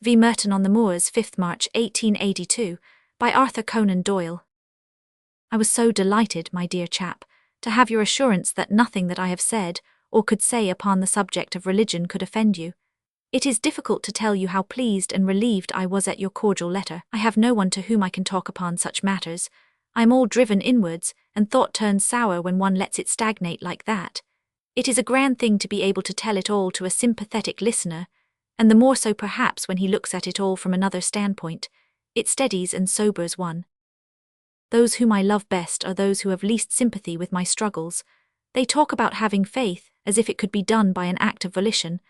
v. Merton on the Moors, 5th March 1882, by Arthur Conan Doyle. I was so delighted, my dear chap, to have your assurance that nothing that I have said, or could say upon the subject of religion could offend you. It is difficult to tell you how pleased and relieved I was at your cordial letter. I have no one to whom I can talk upon such matters. I am all driven inwards, and thought turns sour when one lets it stagnate like that. It is a grand thing to be able to tell it all to a sympathetic listener, and the more so perhaps when he looks at it all from another standpoint. It steadies and sobers one. Those whom I love best are those who have least sympathy with my struggles. They talk about having faith, as if it could be done by an act of volition.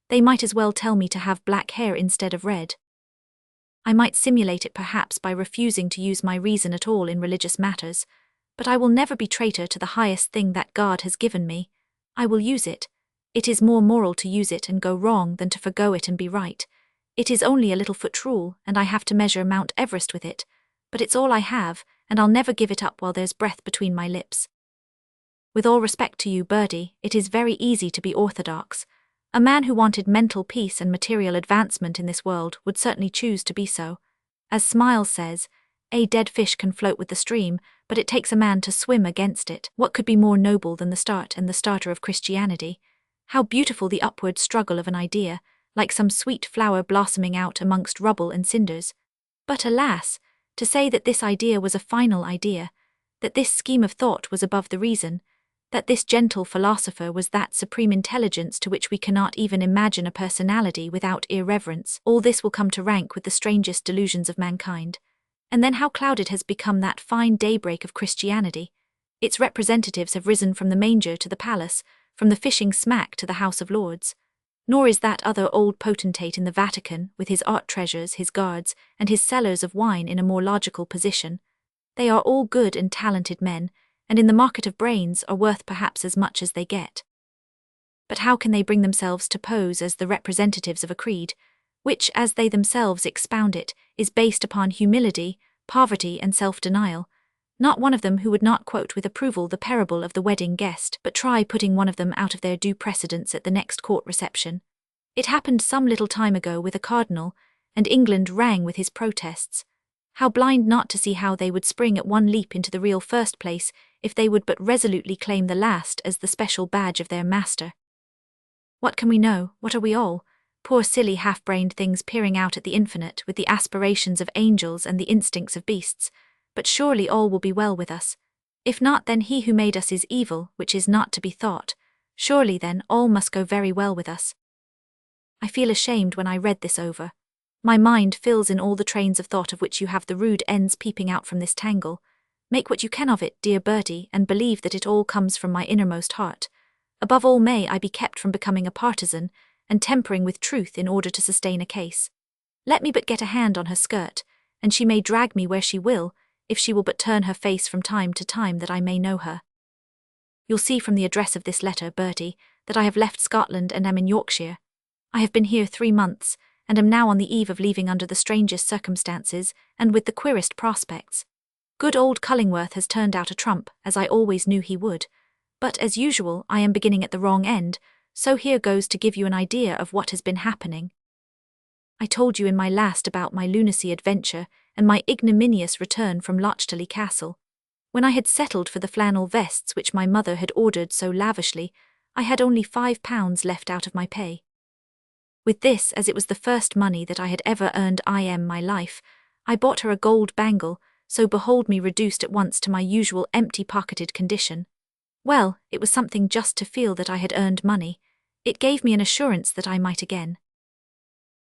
They might as well tell me to have black hair instead of red. I might simulate it perhaps by refusing to use my reason at all in religious matters, but I will never be traitor to the highest thing that God has given me. I will use it. It is more moral to use it and go wrong than to forgo it and be right. It is only a little foot rule, and I have to measure Mount Everest with it, but it's all I have, and I'll never give it up while there's breath between my lips. With all respect to you, Birdie, it is very easy to be orthodox. A man who wanted mental peace and material advancement in this world would certainly choose to be so. As Smiles says, a dead fish can float with the stream, but it takes a man to swim against it. What could be more noble than the start and the starter of Christianity? How beautiful the upward struggle of an idea, like some sweet flower blossoming out amongst rubble and cinders. But alas, to say that this idea was a final idea, that this scheme of thought was above the reason, that this gentle philosopher was that supreme intelligence to which we cannot even imagine a personality without irreverence, all this will come to rank with the strangest delusions of mankind. And then how clouded has become that fine daybreak of Christianity. Its representatives have risen from the manger to the palace, from the fishing smack to the House of Lords. Nor is that other old potentate in the Vatican, with his art treasures, his guards, and his cellars of wine in a more logical position. They are all good and talented men, and in the market of brains are worth perhaps as much as they get. But how can they bring themselves to pose as the representatives of a creed, which, as they themselves expound it, is based upon humility, poverty, and self-denial? Not one of them who would not quote with approval the parable of the wedding guest, but try putting one of them out of their due precedence at the next court reception. It happened some little time ago with a cardinal, and England rang with his protests. How blind not to see how they would spring at one leap into the real first place if they would but resolutely claim the last as the special badge of their master. What can we know? What are we all? Poor silly half-brained things peering out at the infinite with the aspirations of angels and the instincts of beasts. But surely all will be well with us. If not, then he who made us is evil, which is not to be thought. Surely then all must go very well with us. I feel ashamed when I read this over. My mind fills in all the trains of thought of which you have the rude ends peeping out from this tangle. Make what you can of it, dear Bertie, and believe that it all comes from my innermost heart. Above all may I be kept from becoming a partisan, and tempering with truth in order to sustain a case. Let me but get a hand on her skirt, and she may drag me where she will, if she will but turn her face from time to time that I may know her. You'll see from the address of this letter, Bertie, that I have left Scotland and am in Yorkshire. I have been here 3 months, and am now on the eve of leaving under the strangest circumstances and with the queerest prospects. Good old Cullingworth has turned out a trump, as I always knew he would. But as usual, I am beginning at the wrong end, so here goes to give you an idea of what has been happening. I told you in my last about my lunacy adventure and my ignominious return from Lochtelly Castle. When I had settled for the flannel vests which my mother had ordered so lavishly, I had only £5 left out of my pay. With this, as it was the first money that I had ever earned in my life, I bought her a gold bangle, so behold me reduced at once to my usual empty-pocketed condition. Well, it was something just to feel that I had earned money. It gave me an assurance that I might again.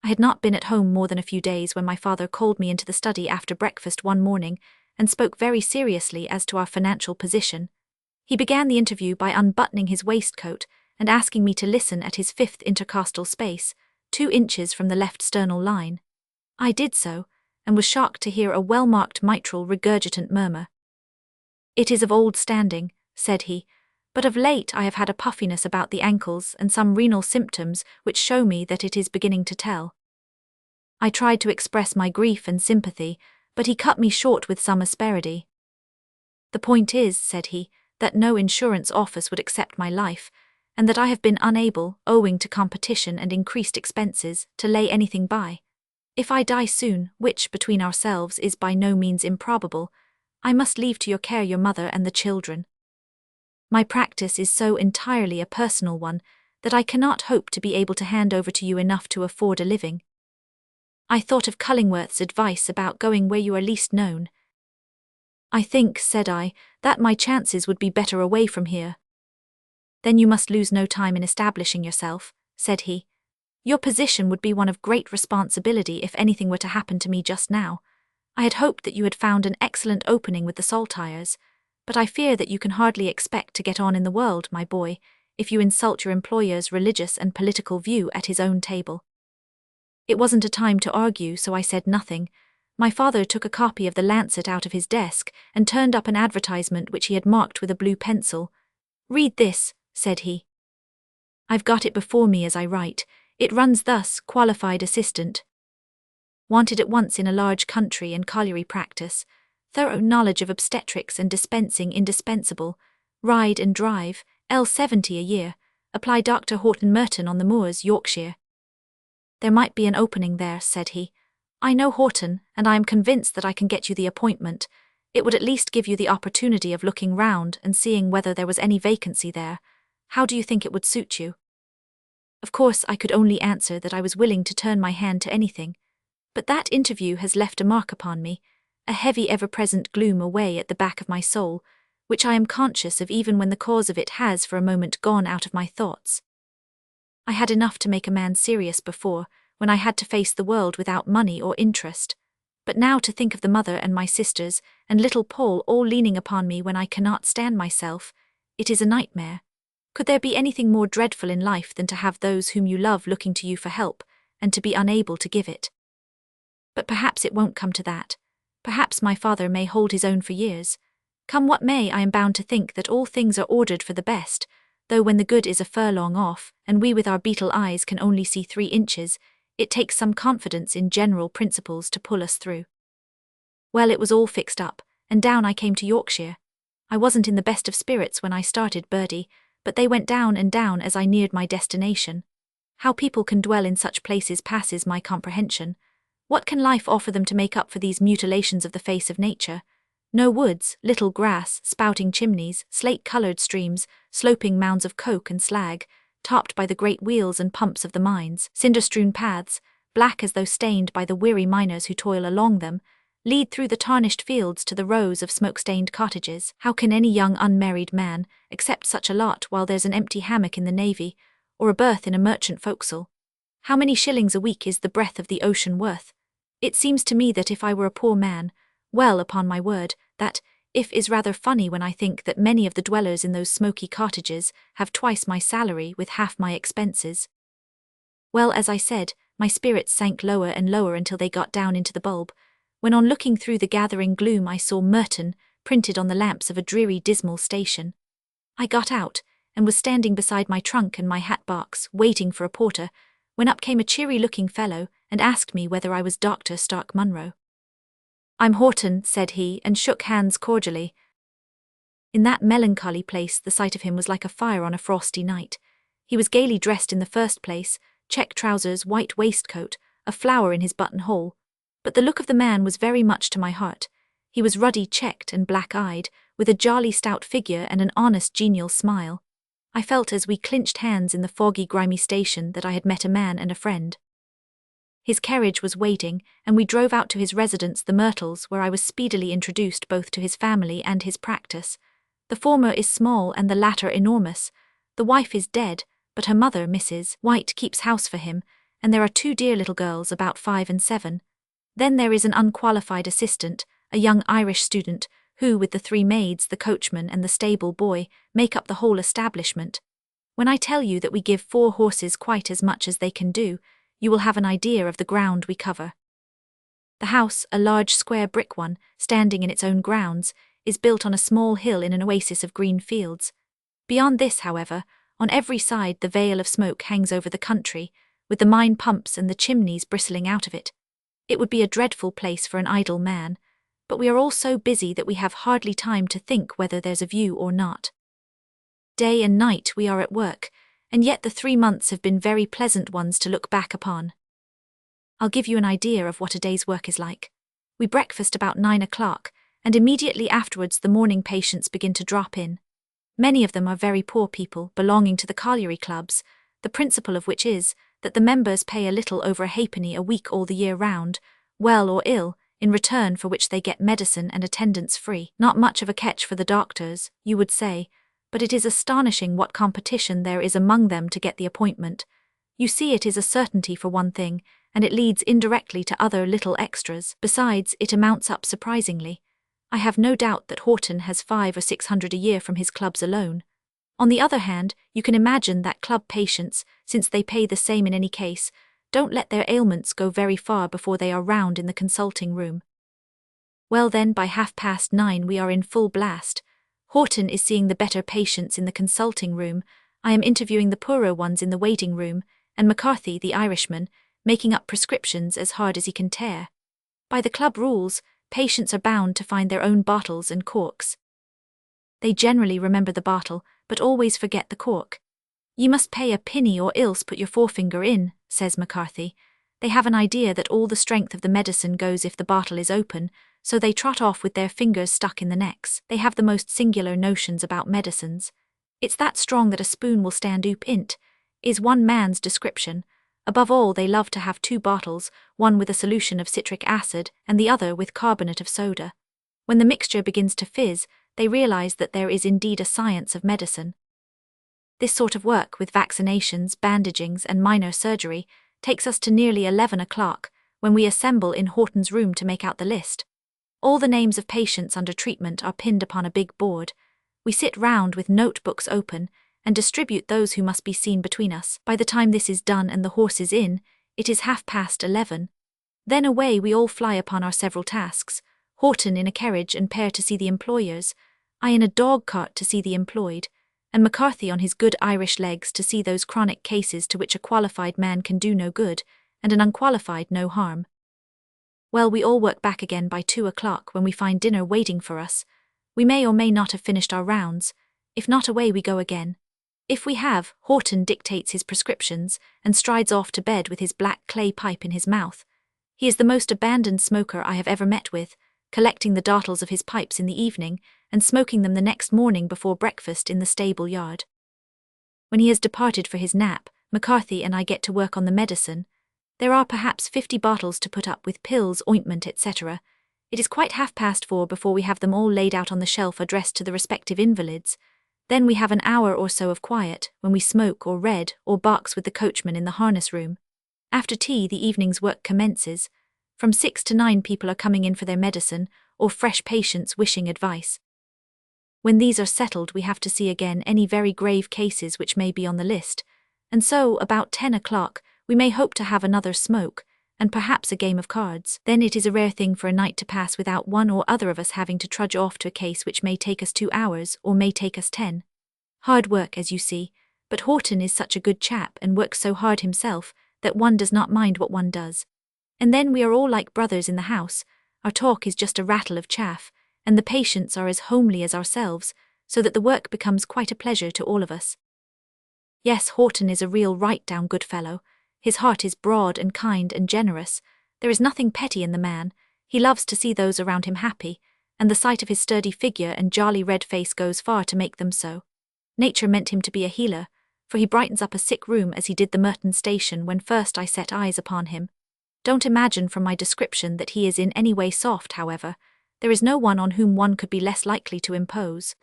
I had not been at home more than a few days when my father called me into the study after breakfast one morning and spoke very seriously as to our financial position. He began the interview by unbuttoning his waistcoat and asking me to listen at his 5th intercostal space, 2 inches from the left sternal line. I did so, and was shocked to hear a well-marked mitral regurgitant murmur. "It is of old standing," said he, "but of late I have had a puffiness about the ankles and some renal symptoms which show me that it is beginning to tell." I tried to express my grief and sympathy, but he cut me short with some asperity. "The point is," said he, "that no insurance office would accept my life, and that I have been unable, owing to competition and increased expenses, to lay anything by. If I die soon, which, between ourselves, is by no means improbable, I must leave to your care your mother and the children. My practice is so entirely a personal one that I cannot hope to be able to hand over to you enough to afford a living. I thought of Cullingworth's advice about going where you are least known. I think, said I, that my chances would be better away from here. Then you must lose no time in establishing yourself, said he. Your position would be one of great responsibility if anything were to happen to me just now. I had hoped that you had found an excellent opening with the saltires, but I fear that you can hardly expect to get on in the world, my boy, if you insult your employer's religious and political view at his own table. It wasn't a time to argue, so I said nothing. My father took a copy of the Lancet out of his desk and turned up an advertisement which he had marked with a blue pencil. Read this, said he. I've got it before me as I write. It runs thus: qualified assistant. Wanted at once in a large country and colliery practice. Thorough knowledge of obstetrics and dispensing indispensable. Ride and drive, L70 a year. Apply Dr. Horton Merton on the Moors, Yorkshire. There might be an opening there, said he. I know Horton, and I am convinced that I can get you the appointment. It would at least give you the opportunity of looking round and seeing whether there was any vacancy there. How do you think it would suit you? Of course, I could only answer that I was willing to turn my hand to anything. But that interview has left a mark upon me, a heavy ever-present gloom away at the back of my soul, which I am conscious of even when the cause of it has for a moment gone out of my thoughts. I had enough to make a man serious before, when I had to face the world without money or interest. But now to think of the mother and my sisters, and little Paul all leaning upon me when I cannot stand myself, it is a nightmare. Could there be anything more dreadful in life than to have those whom you love looking to you for help, and to be unable to give it? But perhaps it won't come to that. Perhaps my father may hold his own for years. Come what may, I am bound to think that all things are ordered for the best, though when the good is a furlong off, and we with our beetle eyes can only see 3 inches, it takes some confidence in general principles to pull us through. Well, it was all fixed up, and down I came to Yorkshire. I wasn't in the best of spirits when I started, Birdie, but they went down and down as I neared my destination. How people can dwell in such places passes my comprehension. What can life offer them to make up for these mutilations of the face of nature? No woods, little grass, spouting chimneys, slate-coloured streams, sloping mounds of coke and slag, topped by the great wheels and pumps of the mines, cinder-strewn paths, black as though stained by the weary miners who toil along them, lead through the tarnished fields to the rows of smoke-stained cottages. How can any young unmarried man accept such a lot while there's an empty hammock in the navy, or a berth in a merchant forecastle? How many shillings a week is the breath of the ocean worth? It seems to me that if I were a poor man, well, upon my word, that if is rather funny when I think that many of the dwellers in those smoky cottages have twice my salary with half my expenses. Well, as I said, my spirits sank lower and lower until they got down into the bulb, when on looking through the gathering gloom I saw Merton printed on the lamps of a dreary dismal station. I got out, and was standing beside my trunk and my hat-box, waiting for a porter, when up came a cheery-looking fellow and asked me whether I was Dr. Stark Munro. I'm Horton, said he, and shook hands cordially. In that melancholy place the sight of him was like a fire on a frosty night. He was gaily dressed in the first place, check trousers, white waistcoat, a flower in his buttonhole, but the look of the man was very much to my heart. He was ruddy-cheeked and black-eyed, with a jolly stout figure and an honest genial smile. I felt as we clinched hands in the foggy grimy station that I had met a man and a friend. His carriage was waiting, and we drove out to his residence, the Myrtles, where I was speedily introduced both to his family and his practice. The former is small and the latter enormous. The wife is dead, but her mother, Mrs. White, keeps house for him, and there are 2 dear little girls about 5 and 7. Then there is an unqualified assistant, a young Irish student, who, with the 3 maids, the coachman and the stable boy, make up the whole establishment. When I tell you that we give 4 horses quite as much as they can do, you will have an idea of the ground we cover. The house, a large square brick one, standing in its own grounds, is built on a small hill in an oasis of green fields. Beyond this, however, on every side the veil of smoke hangs over the country, with the mine pumps and the chimneys bristling out of it. It would be a dreadful place for an idle man, but we are all so busy that we have hardly time to think whether there's a view or not. Day and night we are at work, and yet the 3 months have been very pleasant ones to look back upon. I'll give you an idea of what a day's work is like. We breakfast about 9 o'clock, and immediately afterwards the morning patients begin to drop in. Many of them are very poor people belonging to the colliery clubs, the principle of which is that the members pay a little over a halfpenny a week all the year round, well or ill, in return for which they get medicine and attendance free. Not much of a catch for the doctors, you would say, but it is astonishing what competition there is among them to get the appointment. You see, it is a certainty for one thing, and it leads indirectly to other little extras. Besides, it amounts up surprisingly. I have no doubt that Horton has 500 or 600 a year from his clubs alone. On the other hand, you can imagine that club patients, since they pay the same in any case, don't let their ailments go very far before they are round in the consulting room. Well then, by 9:30 we are in full blast. Horton is seeing the better patients in the consulting room, I am interviewing the poorer ones in the waiting room, and McCarthy, the Irishman, making up prescriptions as hard as he can tear. By the club rules, patients are bound to find their own bottles and corks. They generally remember the bottle, but always forget the cork. "You must pay a penny or else put your forefinger in," says McCarthy. They have an idea that all the strength of the medicine goes if the bottle is open, so they trot off with their fingers stuck in the necks. They have the most singular notions about medicines. "It's that strong that a spoon will stand oop int," is one man's description. Above all, they love to have 2 bottles, one with a solution of citric acid and the other with carbonate of soda. When the mixture begins to fizz, they realize that there is indeed a science of medicine. This sort of work, with vaccinations, bandagings, and minor surgery, takes us to nearly 11 o'clock, when we assemble in Horton's room to make out the list. All the names of patients under treatment are pinned upon a big board. We sit round with notebooks open, and distribute those who must be seen between us. By the time this is done and the horse is in, it is 11:30. Then away we all fly upon our several tasks, Horton in a carriage and pair to see the employers, I in a dog-cart to see the employed, and McCarthy on his good Irish legs to see those chronic cases to which a qualified man can do no good, and an unqualified no harm. Well, we all work back again by 2 o'clock when we find dinner waiting for us. We may or may not have finished our rounds. If not, away we go again. If we have, Horton dictates his prescriptions and strides off to bed with his black clay pipe in his mouth. He is the most abandoned smoker I have ever met with, collecting the dottles of his pipes in the evening and smoking them the next morning before breakfast in the stable yard. When he has departed for his nap, McCarthy and I get to work on the medicine. There are perhaps 50 bottles to put up with pills, ointment, etc. It is quite 4:30 before we have them all laid out on the shelf addressed to the respective invalids. Then we have an hour or so of quiet, when we smoke or read or box with the coachman in the harness room. After tea the evening's work commences. From 6 to 9 people are coming in for their medicine, or fresh patients wishing advice. When these are settled we have to see again any very grave cases which may be on the list, and so, about 10 o'clock, we may hope to have another smoke, and perhaps a game of cards. Then it is a rare thing for a night to pass without one or other of us having to trudge off to a case which may take us 2 hours, or may take us 10. Hard work, as you see, but Horton is such a good chap and works so hard himself that one does not mind what one does. And then we are all like brothers in the house, our talk is just a rattle of chaff, and the patients are as homely as ourselves, so that the work becomes quite a pleasure to all of us. Yes, Horton is a real right-down good fellow. His heart is broad and kind and generous. There is nothing petty in the man. He loves to see those around him happy, and the sight of his sturdy figure and jolly red face goes far to make them so. Nature meant him to be a healer, for he brightens up a sick room as he did the Merton station when first I set eyes upon him. Don't imagine from my description that he is in any way soft, however. There is no one on whom one could be less likely to impose.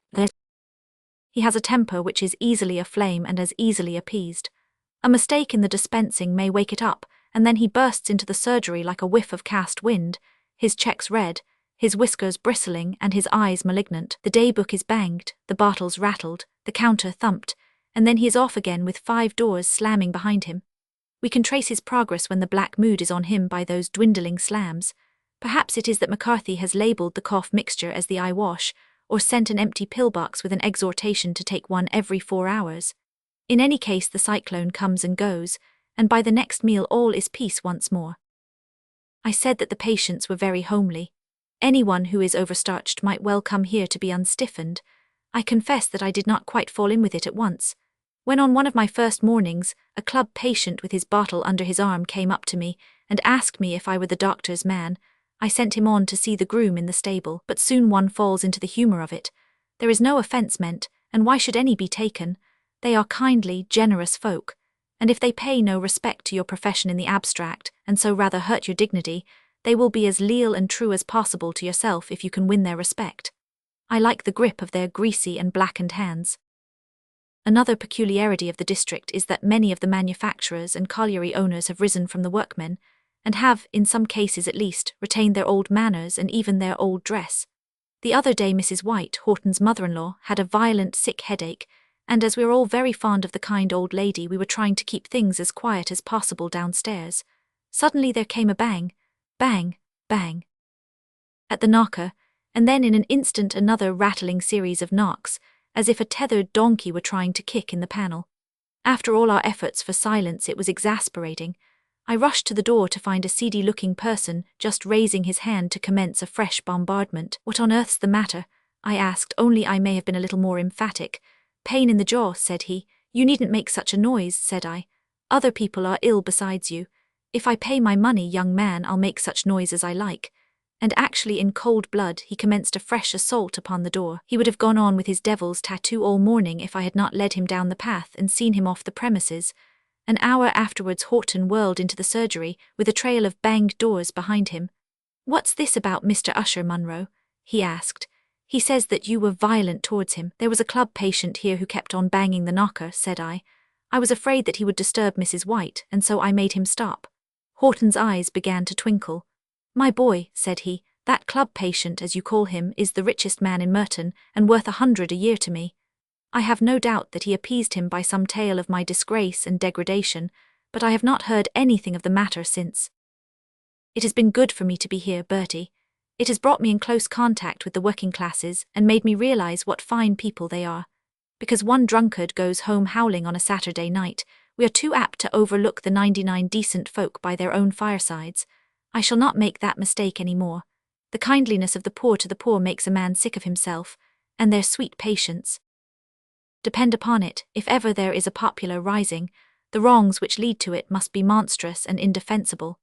He has a temper which is easily aflame and as easily appeased. A mistake in the dispensing may wake it up, and then he bursts into the surgery like a whiff of cast wind, his checks red, his whiskers bristling and his eyes malignant. The day-book is banged, the bottles rattled, the counter thumped, and then he is off again with 5 doors slamming behind him. We can trace his progress when the black mood is on him by those dwindling slams. Perhaps it is that McCarthy has labelled the cough mixture as the eye wash, or sent an empty pillbox with an exhortation to take one every 4 hours. In any case the cyclone comes and goes, and by the next meal all is peace once more. I said that the patients were very homely. Anyone who is overstarched might well come here to be unstiffened. I confess that I did not quite fall in with it at once. When on one of my first mornings, a club patient with his bottle under his arm came up to me and asked me if I were the doctor's man, I sent him on to see the groom in the stable, but soon one falls into the humour of it. There is no offence meant, and why should any be taken? They are kindly, generous folk, and if they pay no respect to your profession in the abstract, and so rather hurt your dignity, they will be as leal and true as possible to yourself if you can win their respect. I like the grip of their greasy and blackened hands. Another peculiarity of the district is that many of the manufacturers and colliery owners have risen from the workmen, and have, in some cases at least, retained their old manners and even their old dress. The other day Mrs. White, Horton's mother-in-law, had a violent sick headache, and as we were all very fond of the kind old lady, we were trying to keep things as quiet as possible downstairs. Suddenly there came a bang, bang, bang at the knocker, and then in an instant another rattling series of knocks, as if a tethered donkey were trying to kick in the panel. After all our efforts for silence, it was exasperating. I rushed to the door to find a seedy-looking person just raising his hand to commence a fresh bombardment. "What on earth's the matter?" I asked, only I may have been a little more emphatic. "Pain in the jaw," said he. "You needn't make such a noise," said I. "Other people are ill besides you. If I pay my money, young man, I'll make such noise as I like." And actually in cold blood he commenced a fresh assault upon the door. He would have gone on with his devil's tattoo all morning if I had not led him down the path and seen him off the premises. An hour afterwards Horton whirled into the surgery with a trail of banged doors behind him. "What's this about Mr. Usher, Munro?" he asked. "He says that you were violent towards him." "There was a club patient here who kept on banging the knocker," said I. "I was afraid that he would disturb Mrs. White, and so I made him stop." Horton's eyes began to twinkle. "My boy," said he, "that club patient, as you call him, is the richest man in Merton, and worth 100 a year to me. I have no doubt that he appeased him by some tale of my disgrace and degradation, but I have not heard anything of the matter since. It has been good for me to be here, Bertie. It has brought me in close contact with the working classes and made me realize what fine people they are. Because one drunkard goes home howling on a Saturday night, we are too apt to overlook the 99 decent folk by their own firesides. I shall not make that mistake any more. The kindliness of the poor to the poor makes a man sick of himself, and their sweet patience. Depend upon it, if ever there is a popular rising, the wrongs which lead to it must be monstrous and indefensible.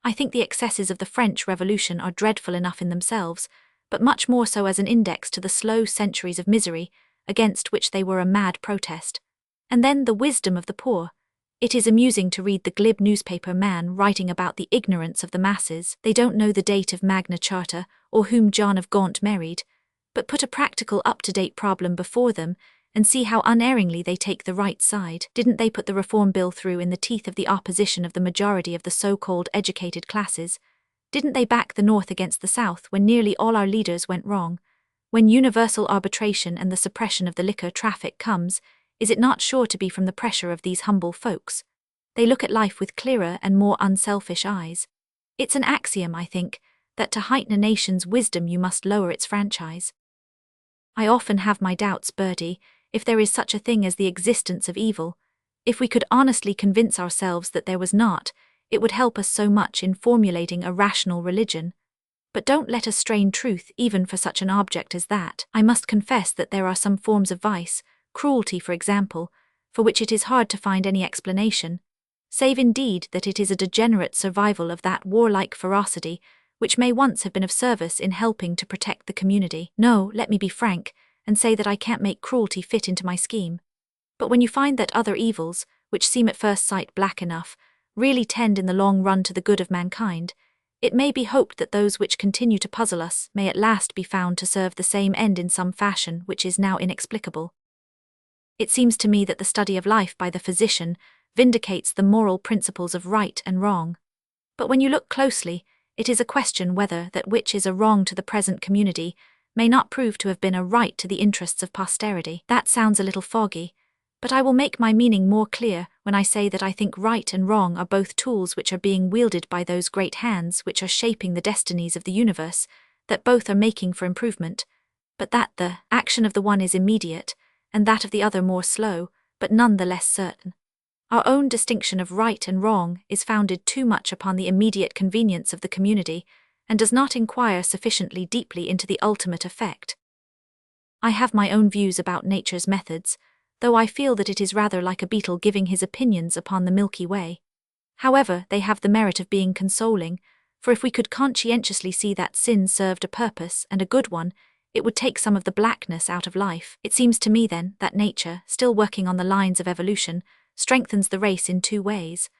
I think the excesses of the French Revolution are dreadful enough in themselves, but much more so as an index to the slow centuries of misery, against which they were a mad protest. And then the wisdom of the poor. It is amusing to read the glib newspaper man writing about the ignorance of the masses. They don't know the date of Magna Charta, or whom John of Gaunt married, but put a practical up-to-date problem before them, and see how unerringly they take the right side. Didn't they put the Reform Bill through in the teeth of the opposition of the majority of the so-called educated classes? Didn't they back the North against the South when nearly all our leaders went wrong? When universal arbitration and the suppression of the liquor traffic comes, is it not sure to be from the pressure of these humble folks? They look at life with clearer and more unselfish eyes. It's an axiom, I think, that to heighten a nation's wisdom you must lower its franchise. I often have my doubts, Bertie, if there is such a thing as the existence of evil. If we could honestly convince ourselves that there was not, it would help us so much in formulating a rational religion. But don't let us strain truth even for such an object as that. I must confess that there are some forms of vice, cruelty for example, for which it is hard to find any explanation, save indeed that it is a degenerate survival of that warlike ferocity which may once have been of service in helping to protect the community. No, let me be frank, and say that I can't make cruelty fit into my scheme. But when you find that other evils, which seem at first sight black enough, really tend in the long run to the good of mankind, it may be hoped that those which continue to puzzle us may at last be found to serve the same end in some fashion which is now inexplicable. It seems to me that the study of life by the physician vindicates the moral principles of right and wrong. But when you look closely, it is a question whether that which is a wrong to the present community may not prove to have been a right to the interests of posterity. That sounds a little foggy, but I will make my meaning more clear when I say that I think right and wrong are both tools which are being wielded by those great hands which are shaping the destinies of the universe, that both are making for improvement, but that the action of the one is immediate, and that of the other more slow, but none the less certain. Our own distinction of right and wrong is founded too much upon the immediate convenience of the community, and does not inquire sufficiently deeply into the ultimate effect. I have my own views about nature's methods, though I feel that it is rather like a beetle giving his opinions upon the Milky Way. However, they have the merit of being consoling, for if we could conscientiously see that sin served a purpose, and a good one, it would take some of the blackness out of life. It seems to me then that nature, still working on the lines of evolution, strengthens the race in two ways.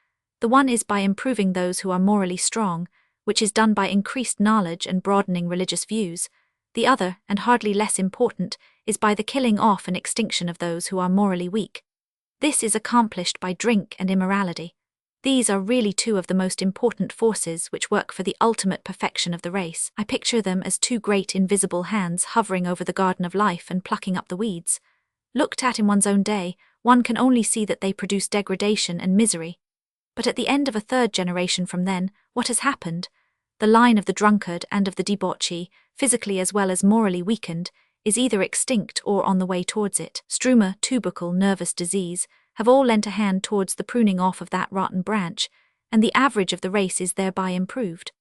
The one is by improving those who are morally strong, which is done by increased knowledge and broadening religious views. The other, and hardly less important, is by the killing off and extinction of those who are morally weak. This is accomplished by drink and immorality. These are really two of the most important forces which work for the ultimate perfection of the race. I picture them as two great invisible hands hovering over the garden of life and plucking up the weeds. Looked at in one's own day, one can only see that they produce degradation and misery. But at the end of a third generation from then, what has happened? The line of the drunkard and of the debauchee, physically as well as morally weakened, is either extinct or on the way towards it. Struma, tubercle, nervous disease, have all lent a hand towards the pruning off of that rotten branch, and the average of the race is thereby improved.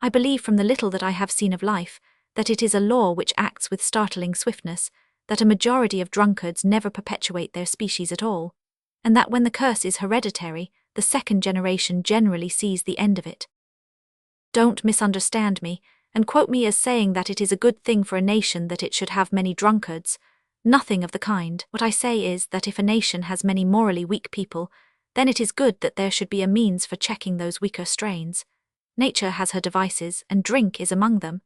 I believe from the little that I have seen of life, that it is a law which acts with startling swiftness, that a majority of drunkards never perpetuate their species at all, and that when the curse is hereditary, the second generation generally sees the end of it. Don't misunderstand me, and quote me as saying that it is a good thing for a nation that it should have many drunkards. Nothing of the kind. What I say is that if a nation has many morally weak people, then it is good that there should be a means for checking those weaker strains. Nature has her devices, and drink is among them.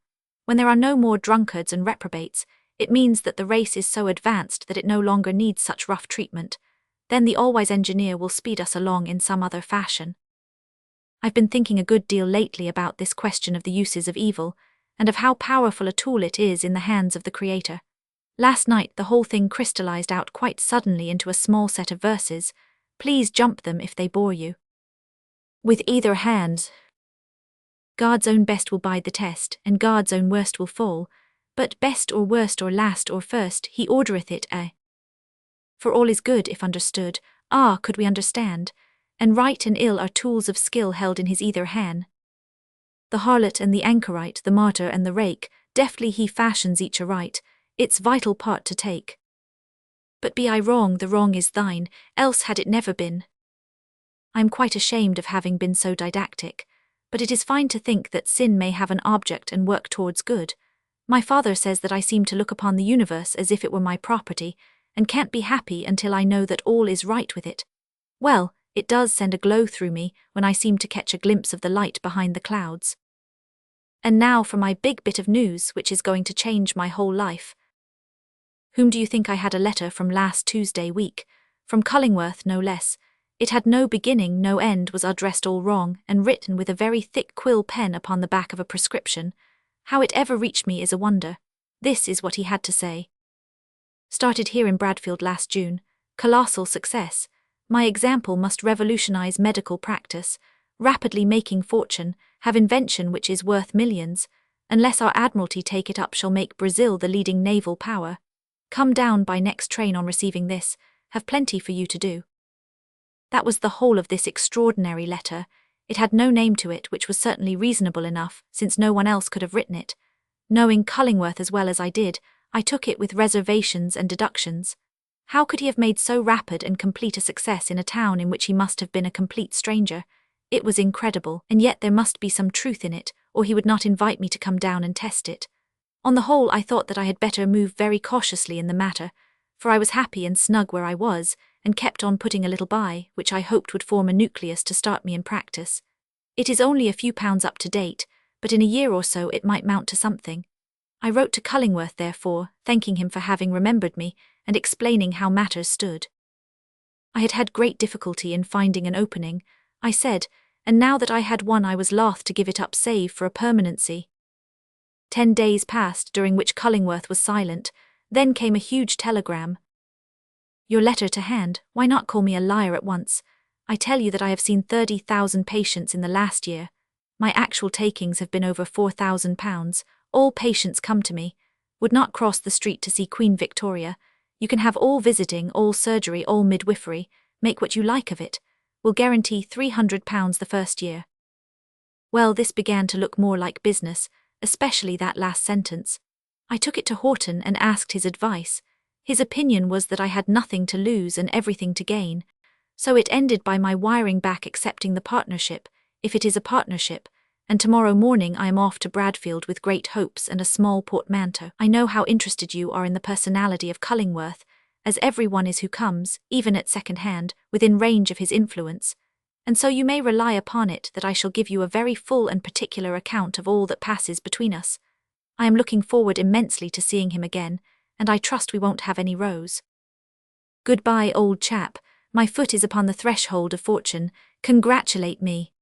When there are no more drunkards and reprobates, it means that the race is so advanced that it no longer needs such rough treatment. Then the all-wise engineer will speed us along in some other fashion. I've been thinking a good deal lately about this question of the uses of evil, and of how powerful a tool it is in the hands of the Creator. Last night the whole thing crystallized out quite suddenly into a small set of verses. Please jump them if they bore you. With either hand, God's own best will bide the test, and God's own worst will fall, but best or worst or last or first, he ordereth it For all is good if understood, could we understand, and right and ill are tools of skill held in his either hand. The harlot and the anchorite, the martyr and the rake, deftly he fashions each aright, its vital part to take. But be I wrong, the wrong is thine, else had it never been. I am quite ashamed of having been so didactic, but it is fine to think that sin may have an object and work towards good. My father says that I seem to look upon the universe as if it were my property, and can't be happy until I know that all is right with it. Well, it does send a glow through me when I seem to catch a glimpse of the light behind the clouds. And now for my big bit of news, which is going to change my whole life. Whom do you think I had a letter from last Tuesday week? From Cullingworth, no less. It had no beginning, no end, was addressed all wrong, and written with a very thick quill pen upon the back of a prescription. How it ever reached me is a wonder. This is what he had to say. Started here in Bradfield last June. Colossal success. My example must revolutionize medical practice, rapidly making fortune, have invention which is worth millions. Unless our Admiralty take it up, shall make Brazil the leading naval power. Come down by next train on receiving this, have plenty for you to do. That was the whole of this extraordinary letter. It had no name to it, which was certainly reasonable enough, since no one else could have written it. Knowing Cullingworth as well as I did, I took it with reservations and deductions. How could he have made so rapid and complete a success in a town in which he must have been a complete stranger? It was incredible, and yet there must be some truth in it, or he would not invite me to come down and test it. On the whole, I thought that I had better move very cautiously in the matter, for I was happy and snug where I was, and kept on putting a little by, which I hoped would form a nucleus to start me in practice. It is only a few pounds up to date, but in a year or so it might mount to something. I wrote to Cullingworth, therefore, thanking him for having remembered me, and explaining how matters stood. I had had great difficulty in finding an opening, I said, and now that I had one I was loth to give it up save for a permanency. 10 days passed, during which Cullingworth was silent. Then came a huge telegram. Your letter to hand, why not call me a liar at once? I tell you that I have seen 30,000 patients in the last year. My actual takings have been over £4,000. All patients come to me. Would not cross the street to see Queen Victoria. You can have all visiting, all surgery, all midwifery. Make what you like of it. Will guarantee £300 the first year. Well, this began to look more like business, especially that last sentence. I took it to Horton and asked his advice. His opinion was that I had nothing to lose and everything to gain, so it ended by my wiring back accepting the partnership, if it is a partnership, and tomorrow morning I am off to Bradfield with great hopes and a small portmanteau. I know how interested you are in the personality of Cullingworth, as every one is who comes, even at second hand, within range of his influence, and so you may rely upon it that I shall give you a very full and particular account of all that passes between us. I am looking forward immensely to seeing him again, and I trust we won't have any rows. Goodbye, old chap, my foot is upon the threshold of fortune, congratulate me.